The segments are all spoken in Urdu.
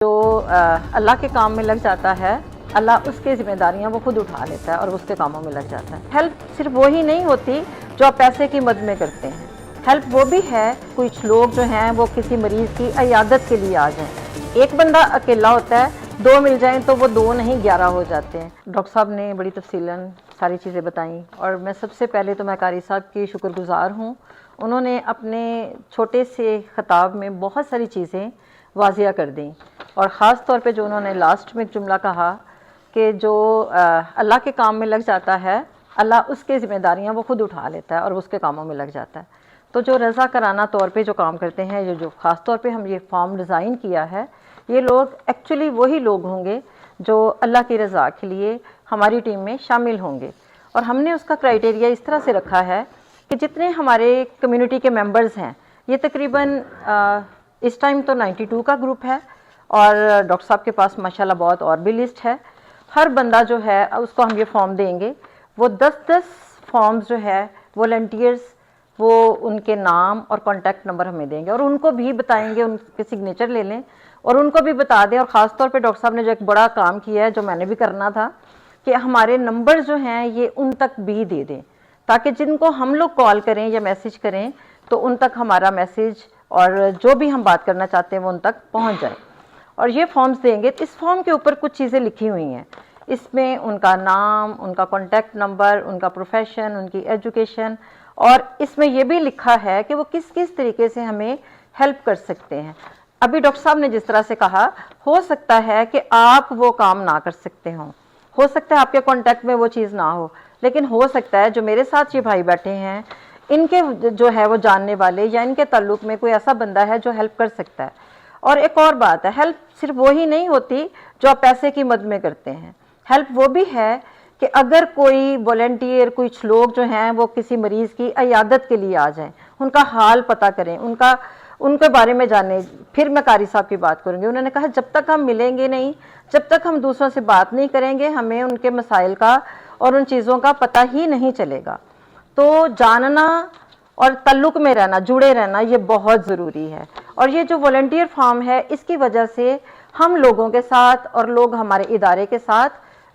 جو اللہ کے کام میں لگ جاتا ہے اللہ اس کی ذمہ داریاں وہ خود اٹھا لیتا ہے اور اس کے کاموں میں لگ جاتا ہے۔ ہیلپ صرف وہی نہیں ہوتی جو آپ پیسے کی مد میں کرتے ہیں، ہیلپ وہ بھی ہے کچھ لوگ جو ہیں وہ کسی مریض کی عیادت کے لیے آ جائیں۔ ایک بندہ اکیلا ہوتا ہے، دو مل جائیں تو وہ 2 نہیں 11 ہو جاتے ہیں۔ ڈاکٹر صاحب نے بڑی تفصیلاً ساری چیزیں بتائیں اور میں سب سے پہلے تو میں قاری صاحب کی شکر گزار ہوں۔ انہوں نے اپنے چھوٹے سے خطاب میں بہت ساری چیزیں واضح کر دیں، اور خاص طور پہ جو انہوں نے لاسٹ میں ایک جملہ کہا کہ جو اللہ کے کام میں لگ جاتا ہے اللہ اس کی ذمہ داریاں وہ خود اٹھا لیتا ہے اور اس کے کاموں میں لگ جاتا ہے۔ تو جو رضا کرانہ طور پہ جو کام کرتے ہیں، جو خاص طور پہ ہم یہ فارم ڈیزائن کیا ہے، یہ لوگ ایکچولی وہی لوگ ہوں گے جو اللہ کی رضا کے لیے ہماری ٹیم میں شامل ہوں گے۔ اور ہم نے اس کا کرائیٹیریا اس طرح سے رکھا ہے کہ جتنے ہمارے کمیونٹی کے ممبرز ہیں، یہ تقریباً اس ٹائم تو 92 کا گروپ ہے، اور ڈاکٹر صاحب کے پاس ماشاءاللہ بہت اور بھی لسٹ ہے۔ ہر بندہ جو ہے اس کو ہم یہ فارم دیں گے، وہ 10 فارمز جو ہے والنٹیئرز وہ ان کے نام اور کانٹیکٹ نمبر ہمیں دیں گے، اور ان کو بھی بتائیں گے، ان کے سگنیچر لے لیں اور ان کو بھی بتا دیں۔ اور خاص طور پہ ڈاکٹر صاحب نے جو ایک بڑا کام کیا ہے، جو میں نے بھی کرنا تھا، کہ ہمارے نمبر جو ہیں یہ ان تک بھی دے دیں، تاکہ جن کو ہم لوگ کال کریں یا میسج کریں تو ان تک ہمارا میسج اور جو بھی ہم بات کرنا چاہتے ہیں وہ ان تک پہنچ جائے۔ اور یہ فارمز دیں گے، اس فارم کے اوپر کچھ چیزیں لکھی ہوئی ہیں، اس میں ان کا نام، ان کا کانٹیکٹ نمبر، ان کا پروفیشن، ان کی ایجوکیشن، اور اس میں یہ بھی لکھا ہے کہ وہ کس کس طریقے سے ہمیں ہیلپ کر سکتے ہیں۔ ابھی ڈاکٹر صاحب نے جس طرح سے کہا، ہو سکتا ہے کہ آپ وہ کام نہ کر سکتے ہوں، ہو سکتا ہے آپ کے کانٹیکٹ میں وہ چیز نہ ہو، لیکن ہو سکتا ہے جو میرے ساتھ یہ بھائی بیٹھے ہیں، ان کے جو ہے وہ جاننے والے یا ان کے تعلق میں کوئی ایسا بندہ ہے جو ہیلپ کر سکتا ہے۔ اور ایک اور بات ہے، ہیلپ صرف وہی نہیں ہوتی جو آپ پیسے کی مد میں کرتے ہیں، ہیلپ وہ بھی ہے کہ اگر کوئی والنٹیئر، کچھ لوگ جو ہیں وہ کسی مریض کی عیادت کے لیے آ جائیں، ان کا حال پتہ کریں، ان کے بارے میں جانیں۔ پھر میں قاری صاحب کی بات کروں گی، انہوں نے کہا جب تک ہم ملیں گے نہیں، جب تک ہم دوسروں سے بات نہیں کریں گے، ہمیں ان کے مسائل کا اور ان چیزوں کا پتہ ہی نہیں چلے گا۔ تو جاننا اور تعلق میں رہنا، جڑے رہنا، یہ بہت ضروری ہے۔ اور یہ جو والنٹیئر فارم ہے، اس کی وجہ سے ہم لوگوں کے ساتھ اور لوگ ہمارے ادارے کے ساتھ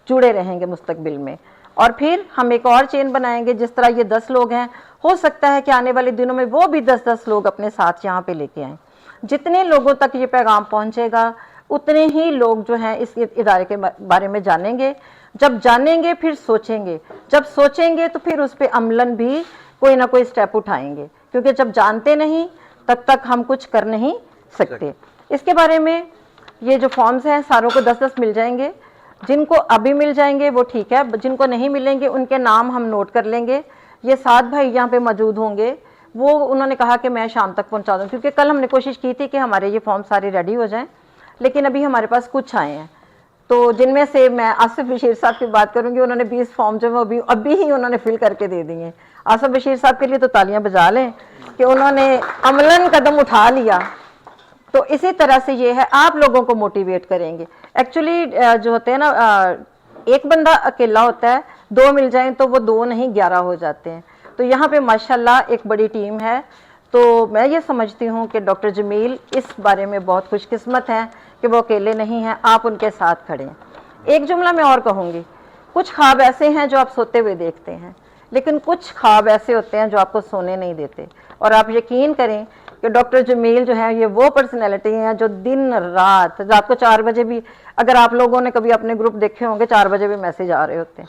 جڑے رہیں گے مستقبل میں۔ اور پھر ہم ایک اور چین بنائیں گے، جس طرح یہ 10 لوگ ہیں، ہو سکتا ہے کہ آنے والے دنوں میں وہ بھی 10 لوگ اپنے ساتھ یہاں پہ لے کے آئیں۔ جتنے لوگوں تک یہ پیغام پہنچے گا، اتنے ہی لوگ جو ہیں اس ادارے کے بارے میں جانیں گے۔ جب جانیں گے پھر سوچیں گے، جب سوچیں گے تو پھر اس پہ عملاً بھی کوئی نہ کوئی سٹیپ اٹھائیں گے، کیونکہ جب جانتے نہیں تب تک ہم کچھ کر نہیں سکتے۔ اس کے بارے میں یہ جو فارمز ہیں ساروں کو 10 مل جائیں گے، جن کو ابھی مل جائیں گے وہ ٹھیک ہے، جن کو نہیں ملیں گے ان کے نام ہم نوٹ کر لیں گے۔ یہ 7 بھائی یہاں پہ موجود ہوں گے، وہ انہوں نے کہا کہ میں شام تک پہنچا دوں، کیونکہ کل ہم نے کوشش کی تھی کہ ہمارے یہ فارم سارے ریڈی ہو جائیں، لیکن ابھی ہمارے پاس کچھ آئے ہیں۔ تو جن میں سے میں آصف بشیر صاحب کی بات کروں گی، انہوں نے 20 فارم جو ہیں ابھی ہی انہوں نے فل کر کے دے دیے ہیں۔ آصف بشیر صاحب کے لیے تو تالیاں بجا لیں کہ انہوں نے عملاً قدم اٹھا لیا۔ تو اسی طرح سے یہ ہے، آپ لوگوں کو موٹیویٹ کریں گے۔ ایکچولی جو ہوتے ہیں نا، ایک بندہ اکیلا ہوتا ہے، 2 مل جائیں تو وہ 2 نہیں 11 ہو جاتے ہیں۔ تو یہاں پہ ماشاءاللہ ایک بڑی ٹیم ہے۔ تو میں یہ سمجھتی ہوں کہ ڈاکٹر جمیل اس بارے میں بہت خوش قسمت ہیں کہ وہ اکیلے نہیں ہیں، آپ ان کے ساتھ کھڑے ہیں۔ ایک جملہ میں اور کہوں گی، کچھ خواب ایسے ہیں جو آپ سوتے ہوئے دیکھتے ہیں، لیکن کچھ خواب ایسے ہوتے ہیں جو آپ کو سونے نہیں دیتے۔ اور آپ یقین کریں کہ ڈاکٹر جمیل جو ہے یہ وہ پرسنالٹی ہیں جو دن رات کو 4 بجے بھی، اگر آپ لوگوں نے کبھی اپنے گروپ دیکھے ہوں گے، 4 بجے بھی میسج آ رہے ہوتے ہیں،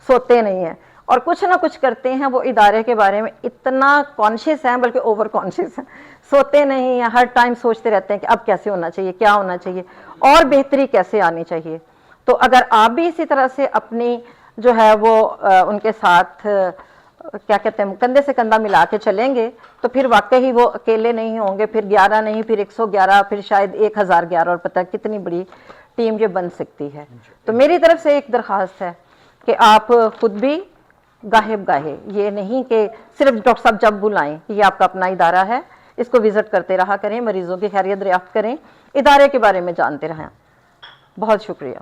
سوتے نہیں ہیں اور کچھ نہ کچھ کرتے ہیں۔ وہ ادارے کے بارے میں اتنا کانشیس ہیں، بلکہ اوور کانشیس ہیں، سوتے نہیں ہیں، ہر ٹائم سوچتے رہتے ہیں کہ اب کیسے ہونا چاہیے، کیا ہونا چاہیے اور بہتری کیسے آنی چاہیے۔ تو اگر آپ بھی اسی طرح سے اپنی جو ہے وہ ان کے ساتھ کیا کہتے ہیں کندھے سے کندھا ملا کے چلیں گے، تو پھر واقعی وہ اکیلے نہیں ہوں گے، پھر 11 نہیں، پھر 111، پھر شاید 1011، اور پتہ کتنی بڑی ٹیم یہ بن سکتی ہے۔ تو میری طرف سے ایک درخواست ہے کہ آپ خود بھی گاہے گاہے، یہ نہیں کہ صرف ڈاکٹر صاحب جب بلائیں، یہ آپ کا اپنا ادارہ ہے، اس کو وزٹ کرتے رہا کریں، مریضوں کی خیریت دریافت کریں، ادارے کے بارے میں جانتے رہیں۔ بہت شکریہ۔